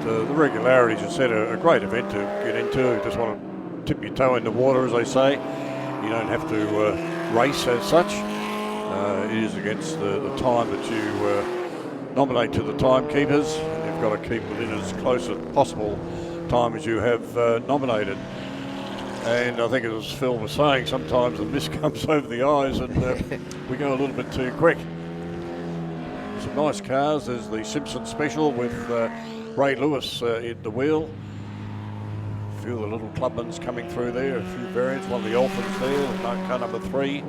the Regularity, as you said, a great event to get into. You just want to tip your toe in the water, as they say. You don't have to race as such. It is against the time that you nominate to the timekeepers, and you've got to keep within as close as possible time as you have nominated. And I think, as Phil was saying, sometimes the mist comes over the eyes and we go a little bit too quick. Some nice cars. There's the Simpson Special with Ray Lewis in the wheel. A few of the little clubmans coming through there, a few variants. One of the Alphas there, car number 3.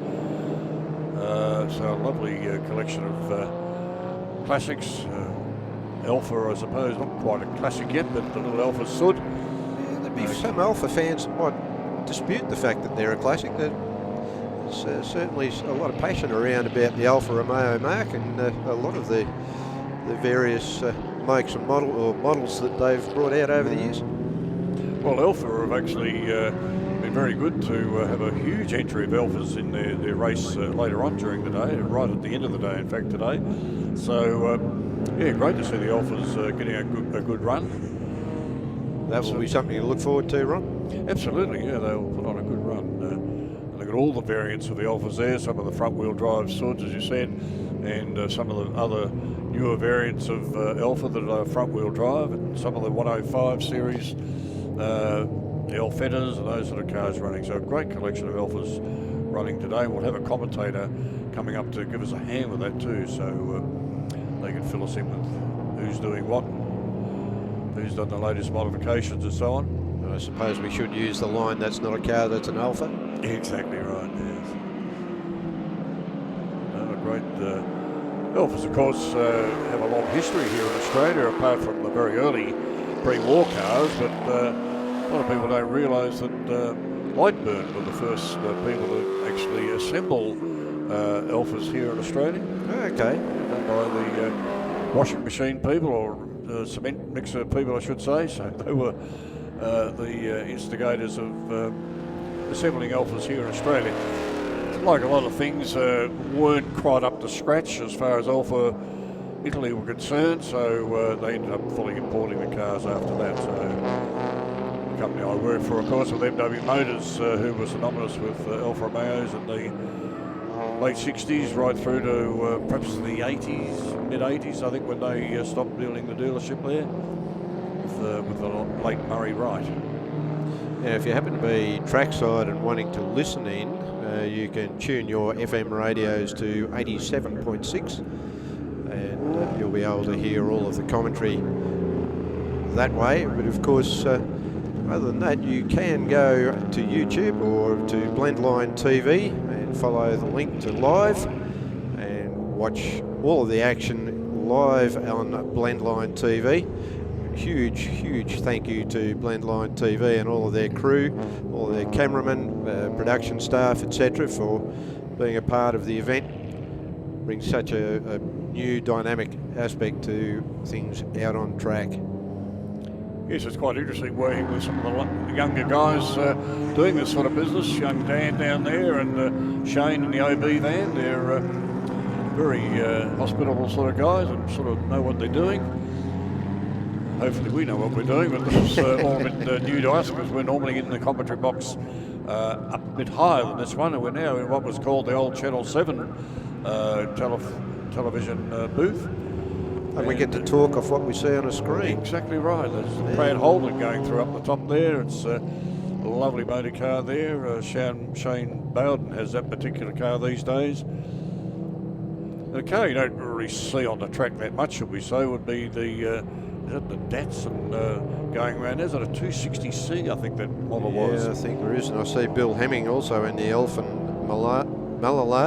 So a lovely collection of classics. Alpha, I suppose, not quite a classic yet, but the little Alpha Sud. Yeah, there'd be some Alpha fans that might dispute the fact that they're a classic. There's certainly a lot of passion around about the Alfa Romeo mark, and a lot of the various makes and models that they've brought out over the years. Well, Alfa have actually been very good to have a huge entry of Alphas in their race later on during the day, right at the end of the day, in fact, today. So, yeah, great to see the Alphas getting a good run. That will be something to look forward to, Ron? Absolutely, yeah, they'll put on a good run. Look at all the variants of the Alphas there, some of the front-wheel drive Suds, as you said, and some of the other newer variants of Alpha that are front-wheel drive, and some of the 105 series, the Alfettas and those sort of cars running. So a great collection of Alphas running today. We'll have a commentator coming up to give us a hand with that too, so they can fill us in with who's doing what, who's done the latest modifications and so on. I suppose we should use the line, that's not a car, that's an Alpha. Exactly right, yes. Great. Alphas, of course, have a long history here in Australia, apart from the very early pre-war cars, but a lot of people don't realise that Lightburn were the first people to actually assemble Alphas here in Australia. Okay. Done by the washing machine people, or cement mixer people, I should say. So they were the instigators of assembling Alphas here in Australia. Like a lot of things, weren't quite up to scratch as far as Alpha Italy were concerned, so they ended up fully importing the cars after that. So the company I worked for, of course, with MW Motors, who was synonymous with Alfa Romeos in the late 60s right through to perhaps the 80s, mid-80s, I think, when they stopped building the dealership there with the late Murray Wright. Now, if you happen to be trackside and wanting to listen in, you can tune your FM radios to 87.6, and you'll be able to hear all of the commentary that way. But of course, other than that, you can go to YouTube or to Blendline TV and follow the link to live and watch all of the action live on Blendline TV. Huge thank you to Blendline TV and all of their crew, all of their cameramen, production staff, etc., for being a part of the event. Brings such a new dynamic aspect to things out on track. Yes, it's quite interesting working with some of the younger guys doing this sort of business. Young Dan down there and Shane in the OB van. They're very hospitable sort of guys and sort of know what they're doing. Hopefully we know what we're doing, but this is all a bit new to us, because we're normally in the commentary box up a bit higher than this one, and we're now in what was called the old Channel 7 television booth. And we get to talk off what we see on a screen. Exactly right. There's the Pratt Holden going through up the top there. It's a lovely motor car there. Shane Bowden has that particular car these days. And a car you don't really see on the track that much, should we say, would be the Datsun going around. Is it a 260C, I think that model was? Yeah, I think there is. And I see Bill Hemming also in the Elfin Malala.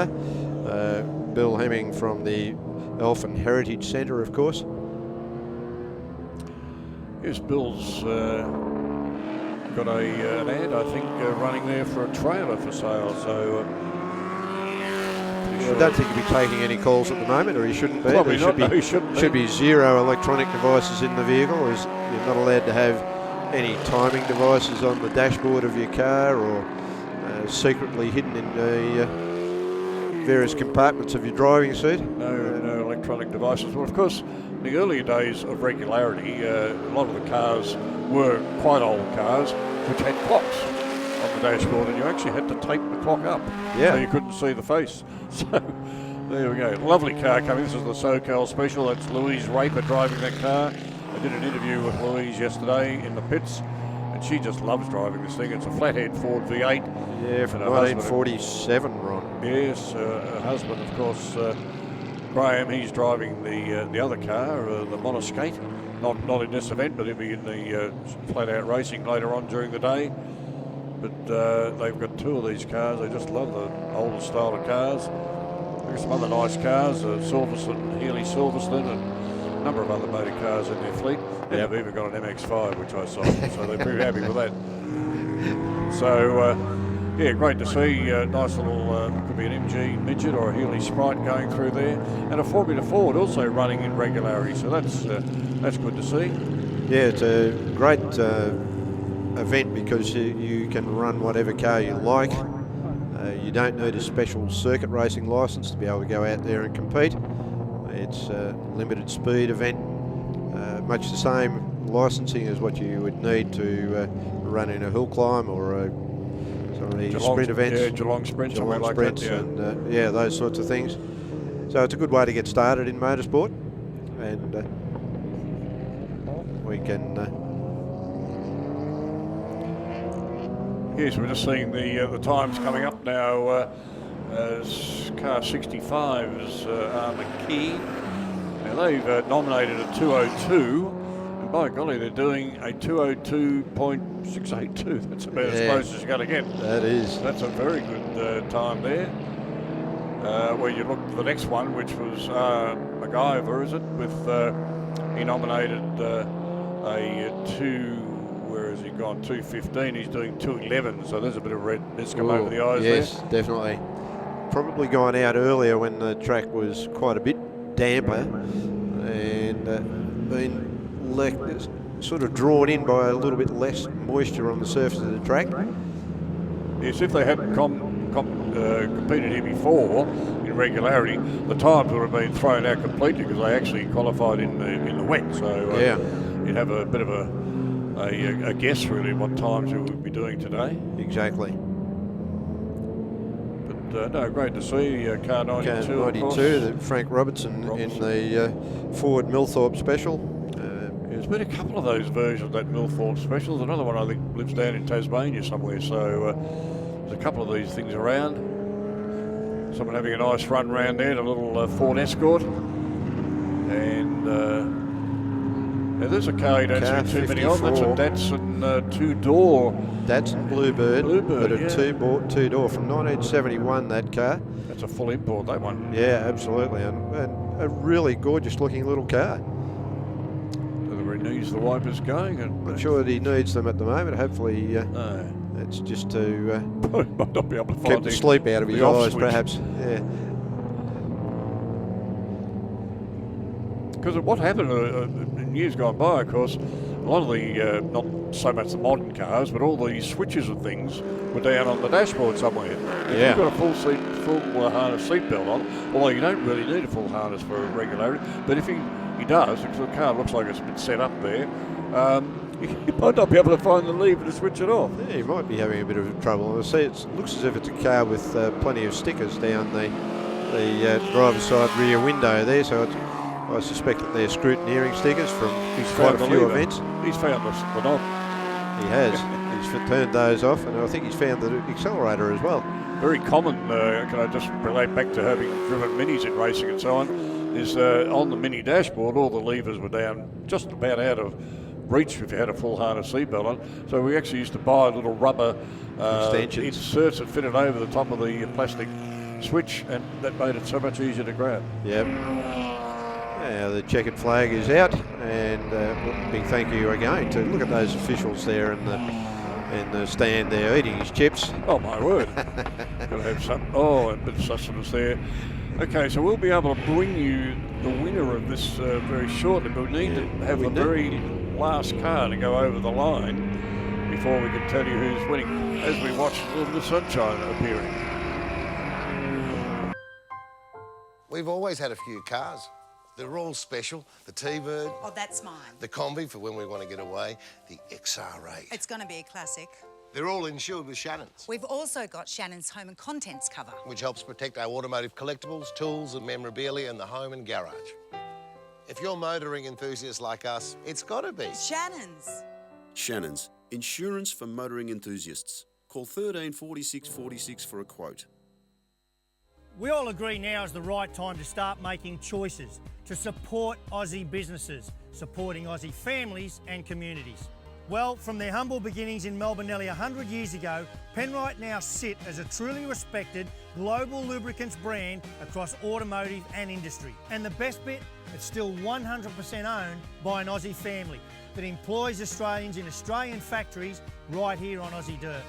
Bill Hemming from the Elfin Heritage Centre, of course. Yes, Bill's got an ad, I think, running there for a trailer for sale. So I don't think he'll be taking any calls at the moment, or he shouldn't be. Probably not. No, he shouldn't be. Should be zero electronic devices in the vehicle. You're not allowed to have any timing devices on the dashboard of your car, or secretly hidden in the various compartments of your driving seat. No electronic devices. Well, of course, in the earlier days of Regularity, a lot of the cars were quite old cars which had clocks on the dashboard, and you actually had to tape the clock up so you couldn't see the face. So there we go. Lovely car coming. This is the SoCal Special. That's Louise Raper driving that car. I did an interview with Louise yesterday in the pits, and she just loves driving this thing. It's a flathead Ford V8. Yeah, from 1947, Ron. Yes, her husband, of course, Graham, he's driving the other car, the Monoskate. Not in this event, but he'll be in the flat-out racing later on during the day. But they've got two of these cars. They just love the older style of cars. There's some other nice cars, Silverstone, Healy Silverstone, and a number of other motor cars in their fleet. And they've even got an MX-5, which I sold, so they're pretty happy with that. So, yeah, great to see. Nice little, could be an MG Midget or a Healy Sprite going through there. And a Formula Ford also running in Regularity, so that's good to see. Yeah, it's a great event because you can run whatever car you like. You don't need a special circuit racing license to be able to go out there and compete. It's a limited speed event, much the same licensing as what you would need to run in a hill climb or some of these sprint events. Yeah, Geelong Sprint, something like that. Yeah. And yeah, those sorts of things. So it's a good way to get started in motorsport, and we can. Yes, we're just seeing the times coming up now. Car 65 is McKee. Now they've nominated a 202, and by golly, they're doing a 202.682. That's about as close as you're going to get. That is. That's a very good time there. Where you look at the next one, which was MacGyver, is it? With he nominated a 2. Where has he gone? 2:15. He's doing 2:11. So there's a bit of redness come over the eyes. Yes, there. Definitely. Probably gone out earlier when the track was quite a bit damper and been sort of drawn in by a little bit less moisture on the surface of the track. Yes, if they hadn't competed here before in Regularity, the times would have been thrown out completely because they actually qualified in the wet. So you'd have a bit of a guess really what times we would be doing today. Exactly. But no, great to see car 92. Car 92, Frank Robertson in the Ford Millthorpe Special. There's been a couple of those versions of that Millthorpe Special. There's another one I think lives down in Tasmania somewhere. So there's a couple of these things around. Someone having a nice run round there, a little Ford Escort. And now there's a car you don't see too many of. That's a Datsun two-door. Datsun Bluebird, but a two-door from 1971, that car. That's a full import, that one. Yeah, absolutely, and a really gorgeous-looking little car. Whether he needs the wipers going. Not sure that he needs them at the moment. Hopefully, it's just to might not be able to keep the sleep out of his eyes, perhaps. Yeah. Because what happened in years gone by, of course, a lot of the, not so much the modern cars, but all the switches and things were down on the dashboard somewhere. If you've got a full harness seatbelt on, although you don't really need a full harness for Regularity, but if he does, because the car looks like it's been set up there, you might not be able to find the lever to switch it off. Yeah, you might be having a bit of trouble. I see it looks as if it's a car with plenty of stickers down the driver's side rear window there, so I suspect that they're scrutineering stickers from quite a few events. He's found the knob. He has. He's turned those off, and I think he's found the accelerator as well. Very common, can I just relate back to having driven minis in racing and so on, is on the mini dashboard, all the levers were down just about out of reach if you had a full harness seatbelt on. So we actually used to buy little rubber inserts that fitted over the top of the plastic switch, and that made it so much easier to grab. Yep. Now the checkered flag is out, and big thank you again to look at those officials there in the stand there eating his chips. Oh my word! Got to have some. Oh, a bit of sustenance there. Okay, so we'll be able to bring you the winner of this very shortly, but we need to have the very last car to go over the line before we can tell you who's winning. As we watch a little bit of sunshine appearing. We've always had a few cars They're all special. The T-Bird. Oh, that's mine. The Combi for when we want to get away. The XR8. It's going to be a classic. They're all insured with Shannon's, We've also got Shannon's Home and Contents cover. which helps protect our automotive collectibles, tools and memorabilia in the home and garage. If you're motoring enthusiasts like us, it's got to be. Shannon's. Shannon's, insurance for motoring enthusiasts. Call 13 46 46 for a quote. We all agree now is the right time to start making choices to support Aussie businesses, supporting Aussie families and communities. Well, from their humble beginnings in Melbourne nearly 100 years ago, Penrite now sit as a truly respected global lubricants brand across automotive and industry. And the best bit, it's still 100% owned by an Aussie family that employs Australians in Australian factories right here on Aussie dirt.